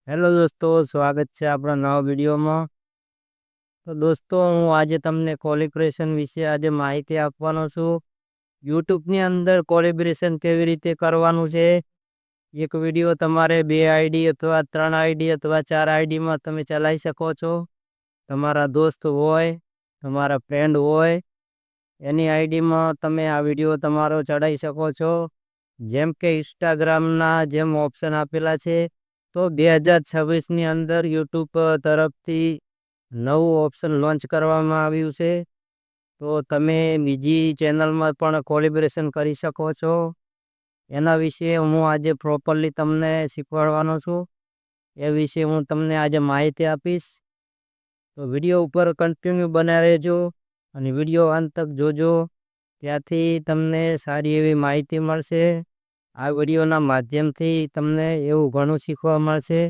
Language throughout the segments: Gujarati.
હેલો દોસ્તો, સ્વાગત છે આપણા નવા વિડીયોમાં. તો દોસ્તો, હું આજે તમને કોલિબ્રેશન વિશે આજે માહિતી આપવાનો છું. યુટ્યુબની અંદર કોલિબ્રેશન કેવી રીતે કરવાનું છે. એક વિડીયો તમારે 2 આઈડી અથવા 3 આઈડી અથવા 4 આઈડીમાં તમે ચલાવી શકો છો. તમારા દોસ્ત હોય, તમારા ફ્રેન્ડ હોય, એની આઈડીમાં તમે આ વિડીયો તમારો ચડાવી શકો છો. જેમ કે ઇન્સ્ટાગ્રામના જેમ ઓપ્શન આપેલા છે. તો 2026ની અંદર યુટ્યુબ તરફથી નવું ઓપ્શન લોન્ચ કરવામાં આવ્યું છે. તો તમે બીજી ચેનલમાં પણ કોલિબ્રેશન કરી શકો છો. એના વિશે હું આજે પ્રોપરલી તમને શીખવાડવાનો છું. એ વિશે હું તમને આજે માહિતી આપીશ. તો વિડીયો ઉપર કન્ટિન્યુ બન્યા રહેજો અને વિડીયો અંત તક જોજો. ત્યાંથી તમને સારી એવી માહિતી મળશે. આ વિડીયોના માધ્યમથી તમને એવું ઘણું શીખવા મળશે.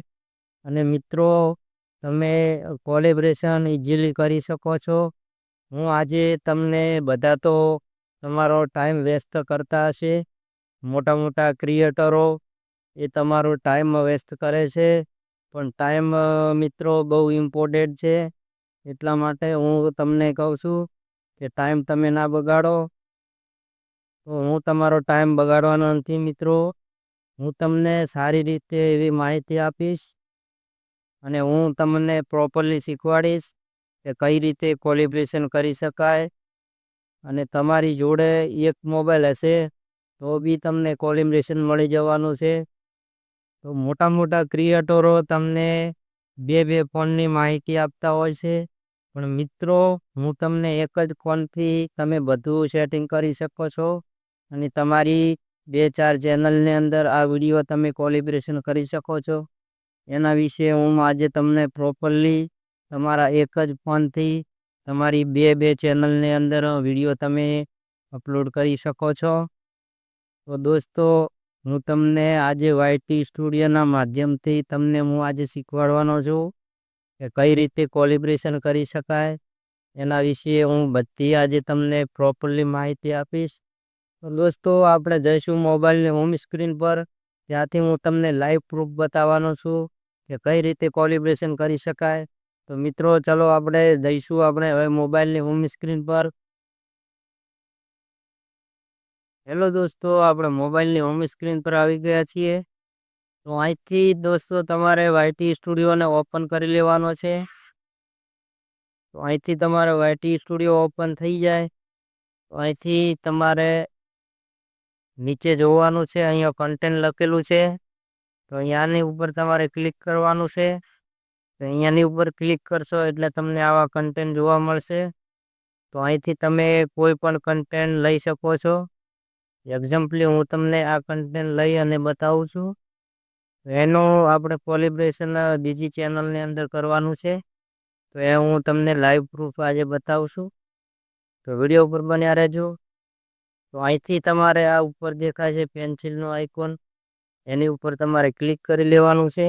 અને મિત્રો, તમે કોલિબ્રેશન ઇઝીલી કરી શકો છો. હું આજે તમને બધા તો તમારો ટાઈમ વેસ્ટ કરતા હશે. મોટા મોટા ક્રિએટરો એ તમારો ટાઈમ વેસ્ટ કરે છે. પણ ટાઈમ મિત્રો બહુ ઇમ્પોર્ટન્ટ છે. એટલા માટે હું તમને કહું છું કે ટાઈમ તમે ના બગાડો. તો હું તમારો ટાઈમ બગાડવાનો નથી મિત્રો. હું તમને સારી રીતે એવી માહિતી આપીશ. અને હું તમને પ્રોપરલી શીખવાડીશ કે કઈ રીતે કોલિબ્રેશન કરી શકાય. અને તમારી જોડે એક મોબાઈલ હશે તો બી તમને કોલિબ્રેશન મળી જવાનું છે. તો મોટા મોટા ક્રિએટરો તમને બે બે ફોનની માહિતી આપતા હોય છે. પણ મિત્રો, હું તમને એક જ ફોનથી તમે બધું સેટિંગ કરી શકો છો. અને તમારી 2-4 ચેનલની અંદર આ વિડીયો તમે કોલિબ્રેશન કરી શકો છો. એના વિશે હું આજે તમને પ્રોપરલી તમારા એક જ ફોનથી તમારી બે ચેનલની અંદર વિડીયો તમે અપલોડ કરી શકો છો. તો દોસ્તો, હું તમને આજે વાયટી સ્ટુડિયોના માધ્યમથી તમને હું આજે શીખવાડવાનો છું કે કઈ રીતે કોલિબ્રેશન કરી શકાય. એના વિશે હું બધી આજે તમને પ્રોપરલી માહિતી આપીશ. તો દોસ્તો, આપણે જઈશું મોબાઈલની હોમ સ્ક્રીન પર. ત્યાંથી હું તમને લાઈવ પ્રૂફ બતાવવાનો છું કે કઈ રીતે કોલિબ્રેશન કરી શકાય. તો મિત્રો, ચલો આપણે જઈશું આપણે હવે મોબાઈલની હોમ સ્ક્રીન પર. હેલો દોસ્તો, આપણે મોબાઈલની હોમ સ્ક્રીન પર આવી ગયા છીએ. તો અહીંથી દોસ્તો તમારે વાયટી સ્ટુડિયોને ઓપન કરી લેવાનો છે. તો અહીંથી તમારે વાયટી સ્ટુડિયો ઓપન થઈ જાય. તો અહીંથી તમારે નીચે જોવાનું છે, અહીંયા કન્ટેન્ટ લખેલું છે. તો અહીંયાની ઉપર તમારે ક્લિક કરવાનું છે. તો અહીંયાની ઉપર ક્લિક કરશો એટલે તમને આવા કન્ટેન્ટ જોવા મળશે. તો અહીંથી તમે કોઈ પણ કન્ટેન્ટ લઈ શકો છો. એક્ઝામ્પલી હું તમને આ કન્ટેન્ટ લઈ અને બતાવું છું. એનું આપણે કોલિબ્રેશન બીજી ચેનલની અંદર કરવાનું છે. તો એ હું તમને લાઈવ પ્રૂફ આજે બતાવું છું. તો વિડીયો ઉપર બન્યા રહેજો. તો અહીંથી તમારે આ ઉપર દેખાય છે પેન્સિલનો આઇકોન, એની ઉપર તમારે ક્લિક કરી લેવાનું છે.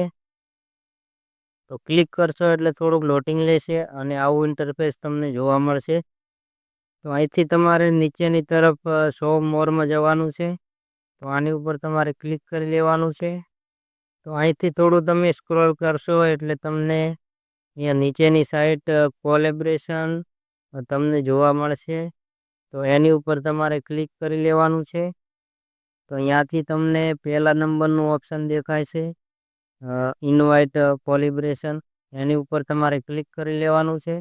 તો ક્લિક કરશો એટલે થોડુંક લોડિંગ લેશે અને આવું ઇન્ટરફેસ તમને જોવા મળશે. તો અહીંથી તમારે નીચેની તરફ શો મોરમાં જવાનું છે. તો આની ઉપર તમારે ક્લિક કરી લેવાનું છે. તો અહીંથી થોડું તમે સ્ક્રોલ કરશો એટલે તમને અહીંયા નીચેની સાઈડ કોલેબ્રેશન તમને જોવા મળશે. તો એની ઉપર તમારે ક્લિક કરી લેવાનું છે. તો અહીંયાથી તમને પહેલા નંબરનું ઓપ્શન દેખાય છે, ઇન્વાઇટ કોલિબ્રેશન. એની ઉપર તમારે ક્લિક કરી લેવાનું છે.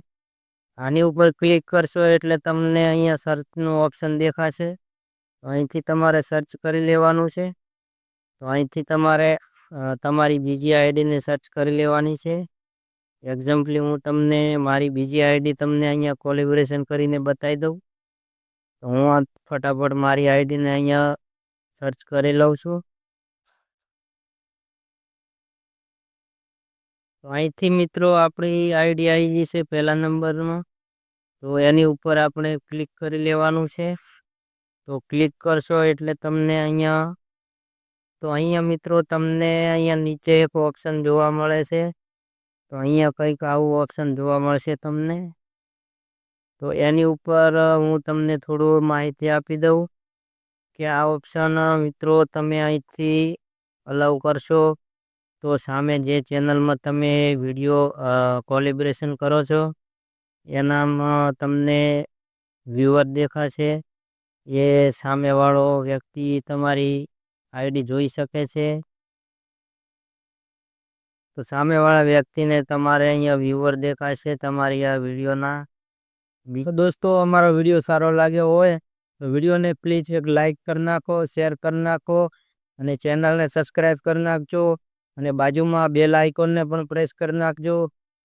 આની ઉપર ક્લિક કરશો એટલે તમને અહીંયા સર્ચનું ઓપ્શન દેખાશે. અહીંથી તમારે સર્ચ કરી લેવાનું છે. તો અહીંથી તમારે તમારી બીજી આઈડીને સર્ચ કરી લેવાની છે. એક્ઝામ્પલી હું તમને મારી બીજી આઈડી તમને અહીંયા કોલિબ્રેશન કરીને બતાવી દઉં. તો હું ફટાફટ મારી આઈડીને અહીંયા સર્ચ કરી લઉં છું. તો અહીંથી મિત્રો આપણી આઈડી આવી જશે પહેલા નંબરમાં. તો એની ઉપર આપણે ક્લિક કરી લેવાનું છે. તો ક્લિક કરશો એટલે તમને અહીંયા મિત્રો તમને અહીંયા નીચે એક ઓપ્શન જોવા મળે છે. તો અહીંયા કંઈક આવું ઓપ્શન જોવા મળશે તમને. તો એની ઉપર હું તમને થોડું માહિતી આપી દઉં કે આ ઓપ્શન મિત્રો તમે અહીંથી અલાઉ કરશો તો સામે જે ચેનલમાં તમે વિડીયો કોલેબરેશન કરો છો એનામાં તમને વ્યુઅર દેખાશે. એ સામેવાળો વ્યક્તિ તમારી આઈડી જોઈ શકે છે. તો સામેવાળા વ્યક્તિને તમારે અહીંયા વ્યુઅર દેખાશે તમારી આ વિડીયોના. તો દોસ્તો અમારો વિડીયો સારો લાગ્યો હોય તો વિડીયોને પ્લીઝ એક લાઈક કરી નાખો, શેર કરી નાખો અને ચેનલને સબસ્ક્રાઈબ કરી નાખજો અને બાજુમાં બેલ આઇકોનને પણ પ્રેસ કરી નાખજો,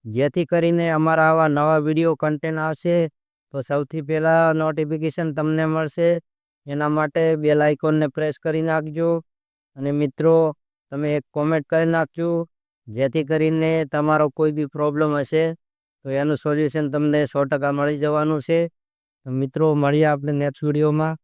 જેથી કરીને અમારા આવા નવા વિડીયો કન્ટેન્ટ આવશે તો સૌથી પહેલાં નોટિફિકેશન તમને મળશે. એના માટે બેલ આઇકોનને પ્રેસ કરી નાખજો અને મિત્રો તમે એક કોમેન્ટ કરી નાખજો, જેથી કરીને તમારો કોઈ બી પ્રોબ્લેમ હશે તો એનું સોલ્યુશન તમને 100% મળી જવાનું છે. તો મિત્રો મળીએ આપણે નેક્સ્ટ વિડીયોમાં.